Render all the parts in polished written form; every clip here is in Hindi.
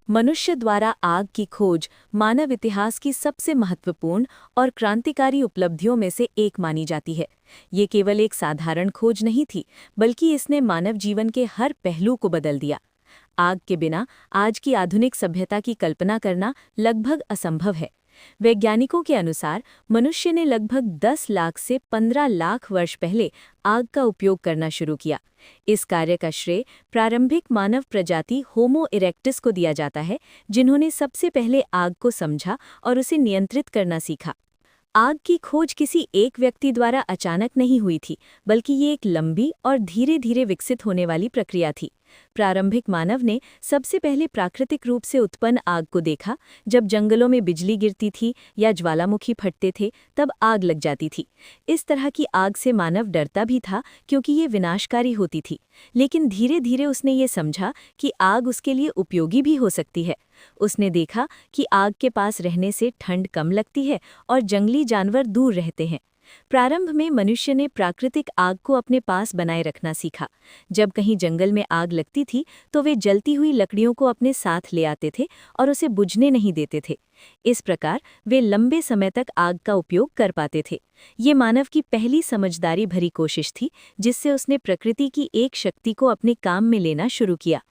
मनुष्य द्वारा आग की खोज मानव इतिहास की सबसे महत्वपूर्ण और क्रांतिकारी उपलब्धियों में से एक मानी जाती है। ये केवल एक साधारण खोज नहीं थी, बल्कि इसने मानव जीवन के हर पहलू को बदल दिया। आग के बिना आज की आधुनिक सभ्यता की कल्पना करना लगभग असंभव है। वैज्ञानिकों के अनुसार मनुष्य ने लगभग 10 लाख से 15 लाख वर्ष पहले आग का उपयोग करना शुरू किया। इस कार्य का श्रेय प्रारंभिक मानव प्रजाति होमो इरेक्टस को दिया जाता है, जिन्होंने सबसे पहले आग को समझा और उसे नियंत्रित करना सीखा। आग की खोज किसी एक व्यक्ति द्वारा अचानक नहीं हुई थी, बल्कि ये एक लंबी और धीरे धीरे विकसित होने वाली प्रक्रिया थी। प्रारंभिक मानव ने सबसे पहले प्राकृतिक रूप से उत्पन्न आग को देखा। जब जंगलों में बिजली गिरती थी या ज्वालामुखी फटते थे, तब आग लग जाती थी। इस तरह की आग से मानव डरता भी था, क्योंकि ये विनाशकारी होती थी। लेकिन धीरे धीरे उसने ये समझा कि आग उसके लिए उपयोगी भी हो सकती है। उसने देखा कि आग के पास रहने से ठंड कम लगती है और जंगली जानवर दूर रहते हैं। प्रारंभ में मनुष्य ने प्राकृतिक आग को अपने पास बनाए रखना सीखा। जब कहीं जंगल में आग लगती थी, तो वे जलती हुई लकड़ियों को अपने साथ ले आते थे और उसे बुझने नहीं देते थे। इस प्रकार वे लंबे समय तक आग का उपयोग कर पाते थे। ये मानव की पहली समझदारी भरी कोशिश थी, जिससे उसने प्रकृति की एक शक्ति को अपने काम में लेना शुरू किया।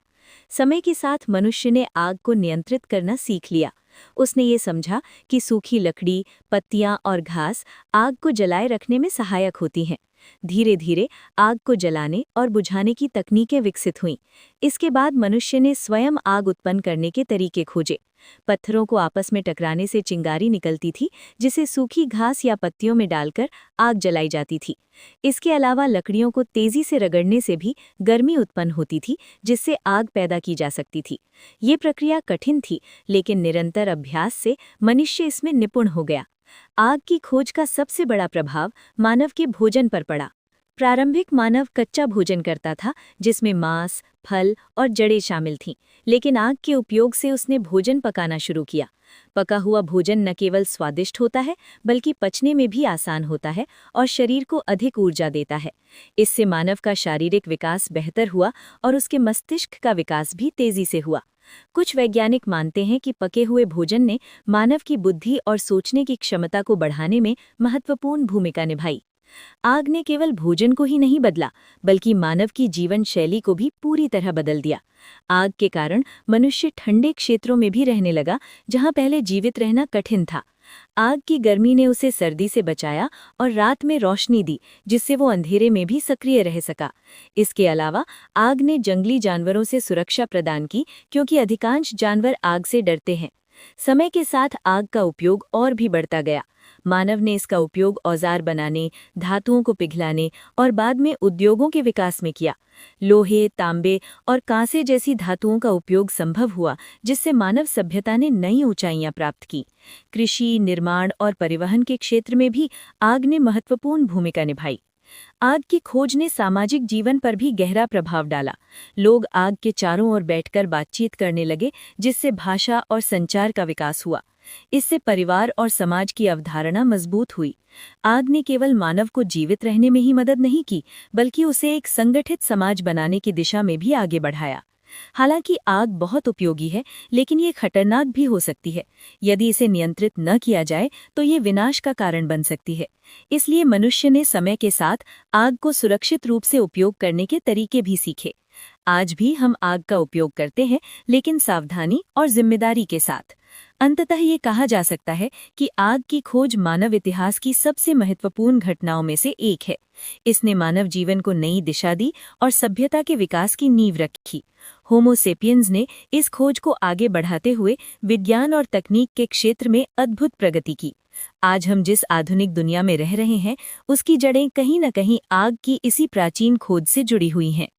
समय के साथ मनुष्य ने आग को नियंत्रित करना सीख लिया। उसने ये समझा कि सूखी लकड़ी, पत्तियां और घास आग को जलाए रखने में सहायक होती हैं। धीरे धीरे आग को जलाने और बुझाने की तकनीकें विकसित हुईं। इसके बाद मनुष्य ने स्वयं आग उत्पन्न करने के तरीके खोजे। पत्थरों को आपस में टकराने से चिंगारी निकलती थी, जिसे सूखी घास या पत्तियों में डालकर आग जलाई जाती थी। इसके अलावा लकड़ियों को तेजी से रगड़ने से भी गर्मी उत्पन्न होती थी, जिससे आग पैदा की जा सकती थी। ये प्रक्रिया कठिन थी, लेकिन निरंतर अभ्यास से मनुष्य इसमें निपुण हो गया। आग की खोज का सबसे बड़ा प्रभाव मानव के भोजन पर पड़ा। प्रारंभिक मानव कच्चा भोजन करता था, जिसमें मांस, फल और जड़ें शामिल थीं। लेकिन आग के उपयोग से उसने भोजन पकाना शुरू किया। पका हुआ भोजन न केवल स्वादिष्ट होता है, बल्कि पचने में भी आसान होता है और शरीर को अधिक ऊर्जा देता है। इससे मानव का शारीरिक विकास बेहतर हुआ और उसके मस्तिष्क का विकास भी तेजी से हुआ। कुछ वैज्ञानिक मानते हैं कि पके हुए भोजन ने मानव की बुद्धि और सोचने की क्षमता को बढ़ाने में महत्वपूर्ण भूमिका निभाई। आग ने केवल भोजन को ही नहीं बदला, बल्कि मानव की जीवन शैली को भी पूरी तरह बदल दिया। आग के कारण मनुष्य ठंडे क्षेत्रों में भी रहने लगा, जहां पहले जीवित रहना कठिन था। आग की गर्मी ने उसे सर्दी से बचाया और रात में रोशनी दी, जिससे वो अंधेरे में भी सक्रिय रह सका। इसके अलावा आग ने जंगली जानवरों से सुरक्षा प्रदान की, क्योंकि अधिकांश जानवर आग से डरते हैं। समय के साथ आग का उपयोग और भी बढ़ता गया। मानव ने इसका उपयोग औजार बनाने, धातुओं को पिघलाने और बाद में उद्योगों के विकास में किया। लोहे, तांबे और कांसे जैसी धातुओं का उपयोग संभव हुआ, जिससे मानव सभ्यता ने नई ऊंचाइयां प्राप्त की। कृषि, निर्माण और परिवहन के क्षेत्र में भी आग ने महत्वपूर्ण भूमिका निभाई। आग की खोज ने सामाजिक जीवन पर भी गहरा प्रभाव डाला। लोग आग के चारों ओर बैठकर बातचीत करने लगे, जिससे भाषा और संचार का विकास हुआ। इससे परिवार और समाज की अवधारणा मजबूत हुई। आग ने केवल मानव को जीवित रहने में ही मदद नहीं की, बल्कि उसे एक संगठित समाज बनाने की दिशा में भी आगे बढ़ाया। हालांकि आग बहुत उपयोगी है, लेकिन ये खतरनाक भी हो सकती है। यदि इसे नियंत्रित न किया जाए, तो ये विनाश का कारण बन सकती है। इसलिए मनुष्य ने समय के साथ आग को सुरक्षित रूप से उपयोग करने के तरीके भी सीखे। आज भी हम आग का उपयोग करते हैं, लेकिन सावधानी और जिम्मेदारी के साथ। अंततः ये कहा जा सकता है कि आग की खोज मानव इतिहास की सबसे महत्वपूर्ण घटनाओं में से एक है। इसने मानव जीवन को नई दिशा दी और सभ्यता के विकास की नींव रखी। होमो सेपियंस ने इस खोज को आगे बढ़ाते हुए विज्ञान और तकनीक के क्षेत्र में अद्भुत प्रगति की। आज हम जिस आधुनिक दुनिया में रह रहे हैं, उसकी जड़ें कहीं न कहीं आग की इसी प्राचीन खोज से जुड़ी हुई हैं।